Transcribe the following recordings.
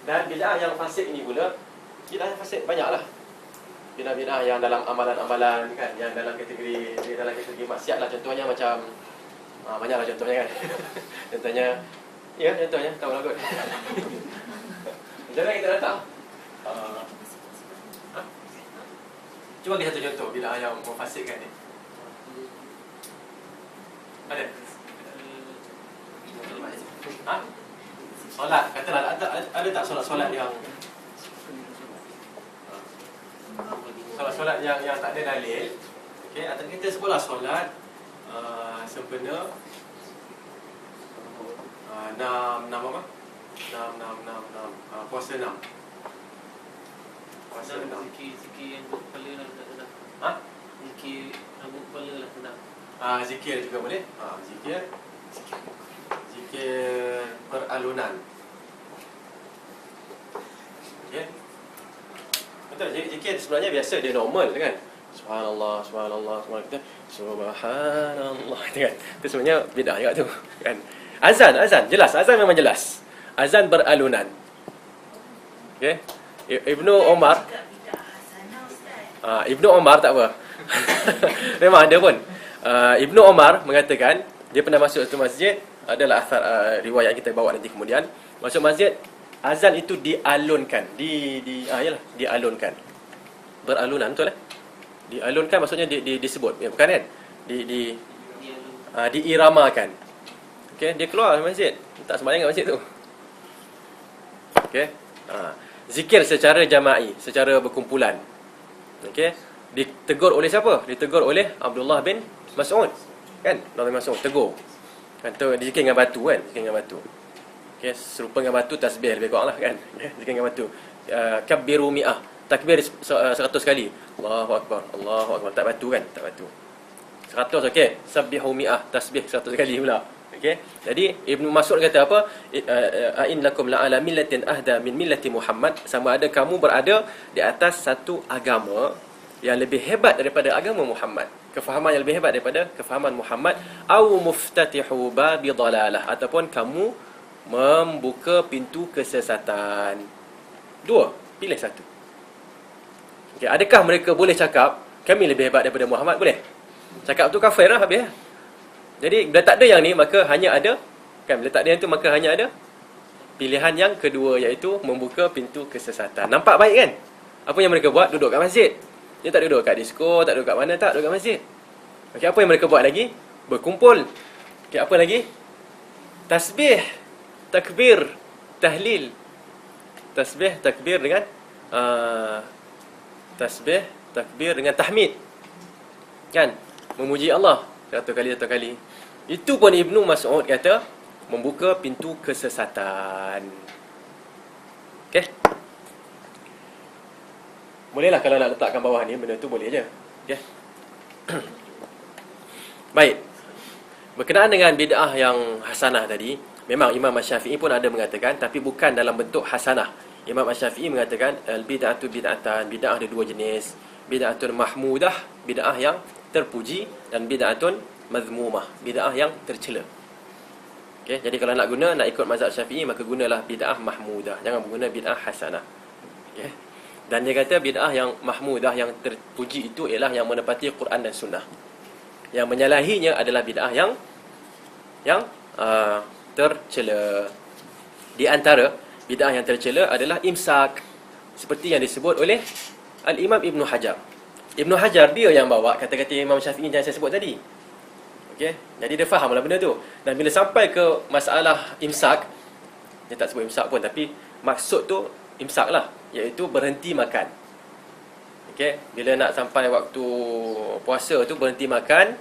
Dan bid'ah yang fasik ini pula, bid'ah yang fasik banyaklah. Bid'ah-bid'ah yang dalam amalan-amalan kan, yang dalam kategori maksiat lah. Contohnya macam banyaklah contohnya kan. Contohnya, contohnya tahu lah kot. Macam mana kita datang? Cuba bagi satu contoh bid'ah yang memfasikkan ni. Ada? Solat, katalah ada tak solat yang solat yang tak ada dalil. Okey, atau kita sebutlah solat sempena 6 apa? 6 puasa 6. Puasa 6. Zikir yang kepala lah tak. Zikir rambut kepala lah tak. Zikir juga boleh. Zikir peralunan. Okey. Betul, zikir sebenarnya biasa, dia normal kan. Subhanallah, subhanallah, subhanallah, subhanallah kan. Itu sebenarnya bid'ah juga tu kan. Azan jelas, azan memang jelas. Azan beralunan. Okey. Ibnu Umar tak apa. Memang ada pun. Ibnu Umar mengatakan dia pernah masuk satu masjid, adalah asar riwayat kita bawa nanti kemudian. Masuk masjid, azan itu dialunkan, dialunkan. Beralunan betul lah. Dialunkan maksudnya disebut, ya, bukan kan? Diiramakan. Okey, dia keluar dari masjid. Tak sembahyang kat masjid tu. Okey. Zikir secara jama'i, secara berkumpulan. Okey. Ditegur oleh siapa? Ditegur oleh Abdullah bin Mas'ud. Kan? Abdullah bin Mas'ud tegur. Kan tu dizikir dengan batu kan? Zikir dengan batu. Okey, serupa dengan batu tasbih lebih kurang lah kan. Zikir dengan batu. Kabbiru mi'ah. Takbir 100 kali. Allahu akbar. Allahu akbar. Tak batu kan? Tak batu. 100 okey. Sabbihu mi'ah. Tasbih 100 kali pula. Okey. Jadi Ibnu Mas'ud kata apa? A'in lakum la'ala millatin ahda min millati Muhammad. Sama ada kamu berada di atas satu agama yang lebih hebat daripada agama Muhammad. Kefahaman yang lebih hebat daripada kefahaman Muhammad. Au muftatihu babi dalalah. Ataupun kamu membuka pintu kesesatan. Dua. Pilih satu. Okay, adakah mereka boleh cakap kami lebih hebat daripada Muhammad? Boleh. Cakap tu kafir lah habis. Jadi bila tak ada yang ni, maka hanya ada, kan, bila tak ada yang tu maka hanya ada pilihan yang kedua, iaitu membuka pintu kesesatan. Nampak baik kan? Apa yang mereka buat? Duduk kat masjid. Dia tak duduk kat disko, tak duduk kat mana, tak duduk kat masjid. Okey, apa yang mereka buat lagi? Berkumpul. Okey, apa lagi? Tasbih, takbir, tahlil. Tasbih, takbir dengan tasbih, takbir dengan tahmid. Kan? Memuji Allah 100 kali. Itu pun Ibnu Mas'ud kata membuka pintu kesesatan. Okey? Bolehlah kalau nak letakkan bawah ni, benda tu boleh je. Okey? Baik. Berkenaan dengan bid'ah yang hasanah tadi, memang Imam Asy-Syafi'i pun ada mengatakan, tapi bukan dalam bentuk hasanah. Imam Asy-Syafi'i mengatakan al-bid'atu bid'atan, bid'ah ada dua jenis. Bid'atun mahmudah, bid'ah yang terpuji, dan bid'atun mazmumah, bid'ah yang tercela. Okey, jadi kalau nak ikut mazhab Syafi'i, maka gunalah bid'ah mahmudah, jangan guna bid'ah hasanah. Okey. Dan dia kata bid'ah yang mahmudah, yang terpuji itu ialah yang menepati Quran dan Sunnah. Yang menyalahinya adalah bid'ah yang tercela. Di antara bid'ah yang tercela adalah imsak, seperti yang disebut oleh Al-Imam Ibnu Hajar. Ibnu Hajar dia yang bawa kata-kata Imam Syafi'i yang saya sebut tadi. Okey, jadi dia fahamlah benda tu. Dan bila sampai ke masalah imsak, dia tak sebut imsak pun, tapi maksud tu imsak lah, iaitu berhenti makan. Okey, bila nak sampai waktu puasa tu berhenti makan,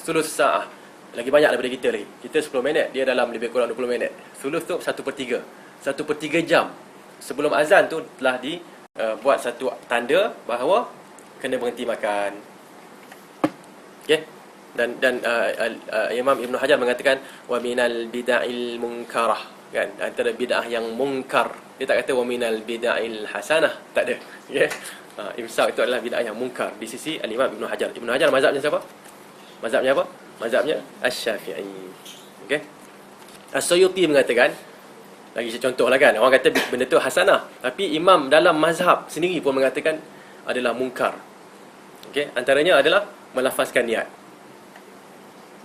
sulus sa'ah. Lagi banyak daripada kita lagi. Kita 10 minit, dia dalam lebih kurang 20 minit. Sulus tu 1/3. 1/3 jam sebelum azan tu telah buat satu tanda bahawa kena berhenti makan. Okey. Dan Imam Ibnu Hajar mengatakan wa minal bid'il munkarah, kan, antara bid'ah yang mungkar. Dia tak kata wa minal bid'il hasanah, tak ada. Okey. Imsak itu adalah bid'ah yang mungkar di sisi Al-Imam Ibnu Hajar. Ibnu Hajar mazhabnya siapa? Mazhabnya apa? Mazhabnya Asy-Syafi'i. Okey. As-Suyuti mengatakan Lagi contoh lah kan, orang kata benda tu hasanah, tapi imam dalam mazhab sendiri pun mengatakan adalah mungkar. Okey, antaranya adalah melafazkan niat.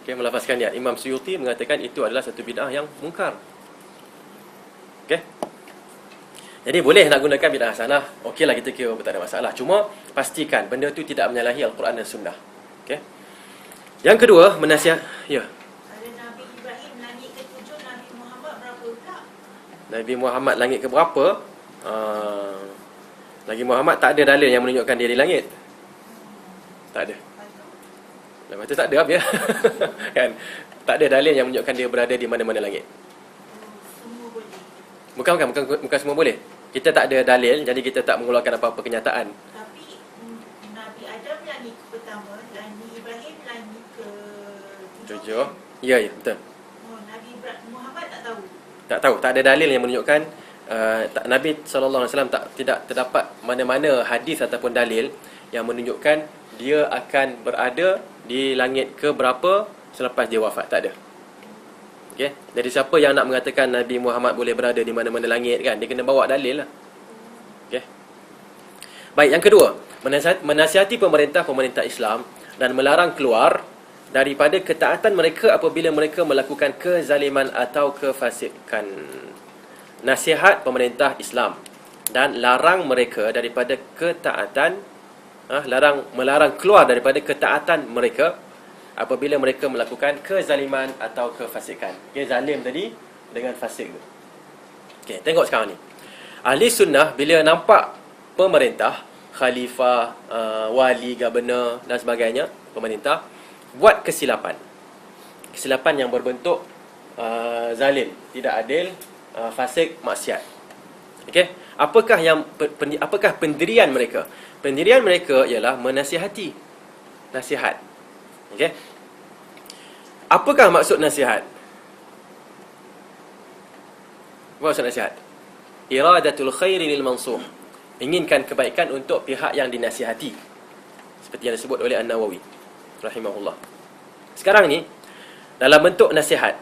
Okey, melafazkan niat. Imam Suyuti mengatakan itu adalah satu bid'ah yang mungkar. Okey. Jadi boleh nak gunakan bid'ah hasanah, okeylah, kita kira tak ada masalah. Cuma pastikan benda tu tidak menyalahi Al-Quran dan Sunnah. Okey. Yang kedua, ya. Nabi Ibrahim langit ke-7, Nabi Muhammad berapa pula? Nabi Muhammad langit ke berapa? Nabi Muhammad tak ada dalil yang menunjukkan dia di langit. Tak ada. Lepas tu tak ada apa ya? Kan? Tak ada dalil yang menunjukkan dia berada di mana-mana langit. Semua boleh. Bukan semua boleh. Kita tak ada dalil, jadi kita tak mengeluarkan apa-apa kenyataan. Tapi Nabi Adam langit pertama, Nabi Ibrahim langit ke-7. 7. Ya, betul. Nabi Muhammad tak tahu. Tak tahu, tak ada dalil yang menunjukkan Nabi SAW tidak terdapat mana-mana hadis ataupun dalil yang menunjukkan dia akan berada di langit ke berapa selepas dia wafat. Tak ada. Okey. Jadi siapa yang nak mengatakan Nabi Muhammad boleh berada di mana-mana langit kan, dia kena bawa dalil lah. Okey. Baik, yang kedua, menasihati pemerintah Islam dan melarang keluar daripada ketaatan mereka apabila mereka melakukan kezaliman atau kefasikan. Nasihat pemerintah Islam dan larang mereka daripada ketaatan, melarang keluar daripada ketaatan mereka apabila mereka melakukan kezaliman atau kefasikan. Okay, zalim tadi dengan fasik tu. Okay, tengok sekarang ni. Ahli sunnah bila nampak pemerintah, khalifah, wali, gubernur dan sebagainya, pemerintah buat kesilapan yang berbentuk zalim, tidak adil, fasik, maksiat. Okey, apakah pendirian mereka? Pendirian mereka ialah menasihati. Nasihat. Okey. Apakah maksud nasihat? Apa maksud nasihat? Iradatul khairi lil mansur. Inginkan kebaikan untuk pihak yang dinasihati. Seperti yang disebut oleh An-Nawawi rahimahullah. Sekarang ni dalam bentuk nasihat.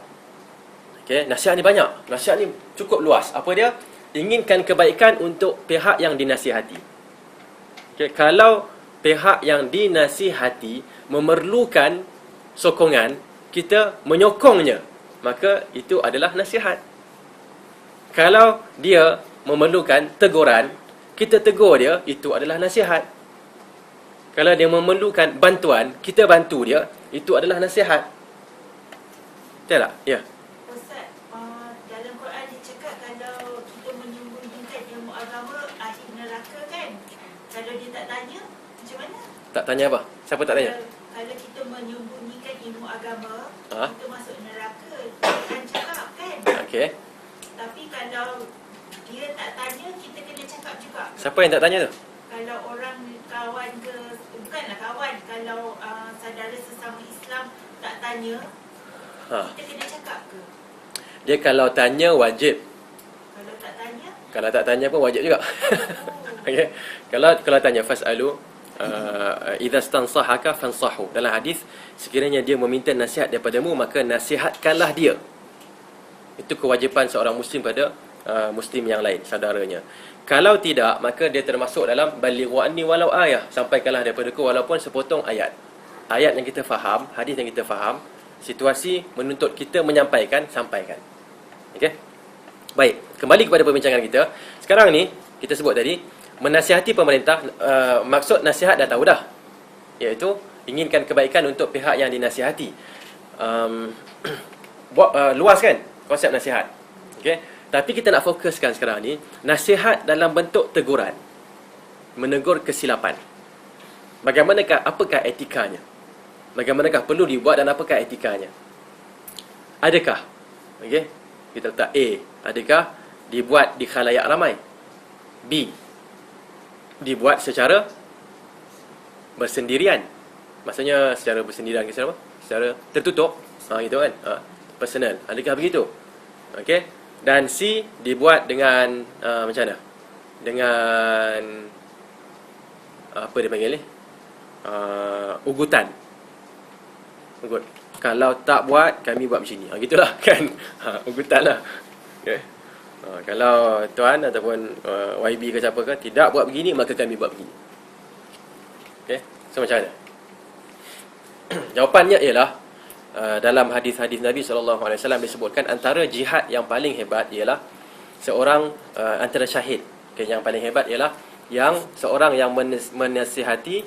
Okey, nasihat ni banyak. Nasihat ni cukup luas. Apa dia? Inginkan kebaikan untuk pihak yang dinasihati. Okey, kalau pihak yang dinasihati memerlukan sokongan, kita menyokongnya, maka itu adalah nasihat. Kalau dia memerlukan teguran, kita tegur dia, itu adalah nasihat. Kalau dia memerlukan bantuan, kita bantu dia, itu adalah nasihat. Betul tak? Ya. Ustaz, dalam Quran dia cakap kalau kita menyembunyikan ilmu agama, ahli neraka kan? Kalau dia tak tanya, macam mana? Tak tanya apa? Siapa tak tanya? Kalau kita menyembunyikan ilmu agama, Ha? kita masuk neraka. Dia akan cakap kan? Okey. Tapi kalau dia tak tanya, kita kena cakap juga. Siapa yang tak tanya tu? Kalau orang kawan ke, bukanlah kawan, kalau saudara sesama Islam tak tanya, kita kena cakap ke? Dia kalau tanya wajib. Kalau tak tanya, Kalau tak tanya pun wajib juga. Okey. Kalau tanya fasalu idza stansahaka fansahu. Dalam hadis, sekiranya dia meminta nasihat daripadamu, maka nasihatkanlah dia. Itu kewajipan seorang muslim pada muslim yang lain, saudaranya. Kalau tidak, maka dia termasuk dalam balighu anni walau ayah, sampaikanlah daripadaku walaupun sepotong ayat. Ayat yang kita faham, hadis yang kita faham, situasi menuntut kita menyampaikan, sampaikan. Okey. Baik, kembali kepada perbincangan kita. Sekarang ni kita sebut tadi menasihati pemerintah, maksud nasihat dah tahu dah, iaitu inginkan kebaikan untuk pihak yang dinasihati. Luas kan konsep nasihat. Okey. Tapi kita nak fokuskan sekarang ni nasihat dalam bentuk teguran, menegur kesilapan. Apakah etikanya? Bagaimanakah perlu dibuat dan apakah etikanya? Adakah, okey, kita letak A, adakah dibuat di khalayak ramai? B, dibuat secara bersendirian. Maksudnya secara bersendirian ke secara apa? Secara tertutup. Gitu kan? Personal. Adakah begitu? Okey. Dan C, dibuat dengan macam mana? Dengan apa dia panggil ni? Ugutan. Ugut. Kalau tak buat, kami buat macam ni. Gitulah kan. Ugutan lah. Okay. Kalau tuan ataupun YB ke siapa ke tidak buat begini, maka kami buat begini. Okey, so macam mana? Jawapannya ialah dalam hadis-hadis Nabi SAW disebutkan antara jihad yang paling hebat ialah seorang antara syahid. Okay, yang paling hebat ialah yang seorang yang menasihati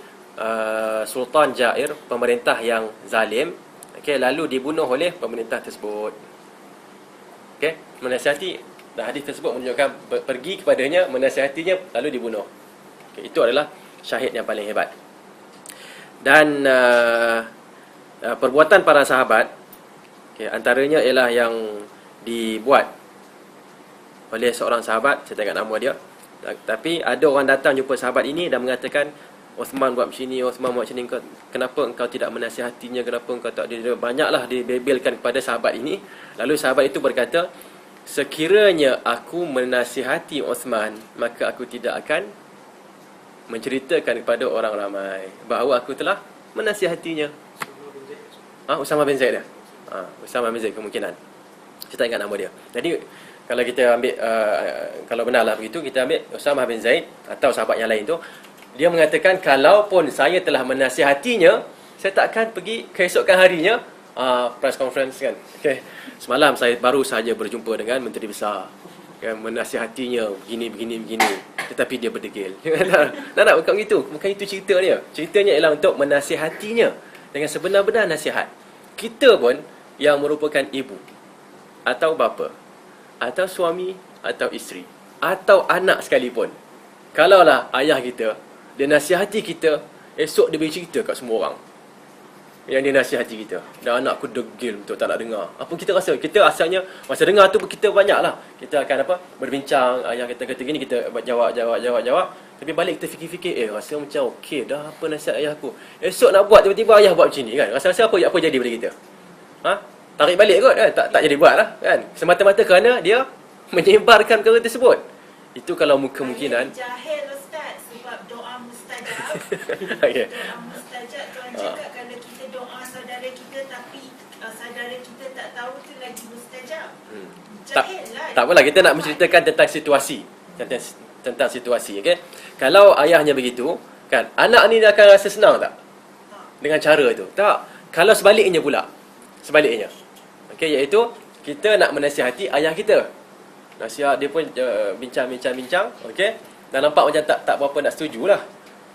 sultan jair, pemerintah yang zalim, okay, lalu dibunuh oleh pemerintah tersebut. Okay, menasihati, dan hadis tersebut menunjukkan pergi kepadanya, menasihatinya, lalu dibunuh. Okay, itu adalah syahid yang paling hebat. Dan perbuatan para sahabat, okay, antaranya ialah yang dibuat oleh seorang sahabat, saya tak ingat nama dia, tapi ada orang datang jumpa sahabat ini dan mengatakan, Uthman buat macam ni, Uthman buat macam ni, kenapa engkau tidak menasihatinya, kenapa engkau tak... Banyaklah dibebelkan kepada sahabat ini. Lalu sahabat itu berkata, sekiranya aku menasihati Uthman, maka aku tidak akan menceritakan kepada orang ramai bahawa aku telah menasihatinya. Usama bin Zaid dah. Usama bin Zaid kemungkinan. Saya tak ingat nama dia. Jadi kalau kita ambil kalau benarlah begitu, kita ambil Usama bin Zaid atau sahabat yang lain tu, dia mengatakan kalaupun saya telah menasihatinya, saya tak akan pergi keesokan harinya press conference kan. Okay. Semalam saya baru saja berjumpa dengan menteri besar, kan, menasihatinya begini. Tetapi dia berdegil. Tak bukan begitu. Bukan itu cerita dia. Ceritanya ialah untuk menasihatinya dengan sebenar-benar nasihat. Kita pun yang merupakan ibu atau bapa atau suami atau isteri atau anak sekalipun, kalaulah ayah kita dia nasihati kita, esok dia bagi cerita kat semua orang yang dia nasihati kita, dan anakku degil betul, tak nak dengar. Apa kita rasa? Kita asalnya masa dengar tu kita banyaklah, kita akan berbincang, ayah kita kata gini, kita jawab. Tapi balik kita fikir-fikir, rasa macam okey dah apa nasihat ayah aku. Esok nak buat, tiba-tiba ayah buat macam ni kan. Rasa-rasa apa jadi pada kita? Tarik balik kot kan? Tak jadi buat lah kan. Semata-mata kerana dia menyebarkan perkara tersebut. Itu kalau kemungkinan. Jahil Ustaz, sebab doa mustajab. Okay. Doa mustajab, Tuan cakap kalau kita doa saudara kita tapi saudara kita tak tahu tu lagi mustajab. Jahil lah. Tak apalah, kita nak menceritakan tentang situasi. Tentang situasi, okey. Kalau ayahnya begitu, kan, anak ni dia akan rasa senang tak? Dengan cara itu. Tak. Kalau sebaliknya pula. Sebaliknya. Okey, iaitu kita nak menasihati ayah kita. Nasihat dia pun bincang, okey. Dan nampak macam tak berapa nak setujulah.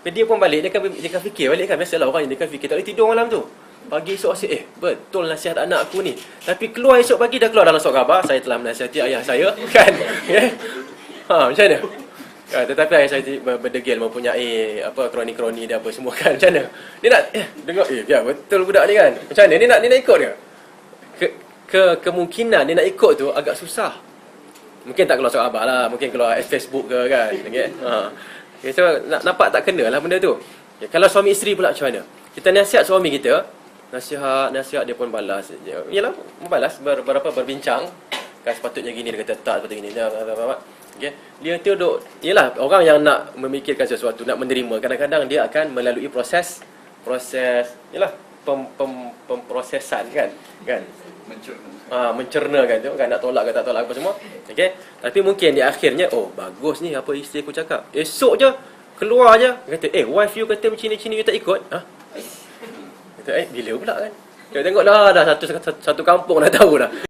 Tapi dia pun balik, dia akan fikir balik kan. Biasalah orang yang dia akan fikir, tak boleh tidur malam tu. Pagi esok asyik, betul nasihat anak aku ni. Tapi keluar esok pagi, dah keluar dalam surat khabar, saya telah menasihati ayah saya, kan. Okay? Macam mana? Tetapi ayah saya berdegil, mempunyai kroni-kroni dia apa semua kan. Macam mana? Dia nak dengar, ya betul budak ni kan. Macam mana? Dia nak ikut dia. Kemungkinan dia nak ikut tu agak susah. Mungkin tak keluar surat khabar lah, mungkin keluar Facebook ke kan. Okay? Okay, so nampak tak kena lah benda tu. Okay, kalau suami isteri pula macam mana? Kita nasihat suami kita, nasihat dia pun balas. Yalah, membalas, berbincang. Kan sepatutnya gini, dia kata tak, sepatutnya gini. Okay. Dia tu duk, yalah, orang yang nak memikirkan sesuatu, nak menerima, kadang-kadang dia akan melalui proses yalah, pemprosesan kan. Mencernakan tu kan, nak tolak ke tak tolak apa semua. Okey. Tapi mungkin di akhirnya, bagus ni apa isteri aku cakap. Esok je keluar je kata, wife you kata macam ni you tak ikut. Kata bila pula kan. Kita tengoklah dah satu kampung dah tahu dah.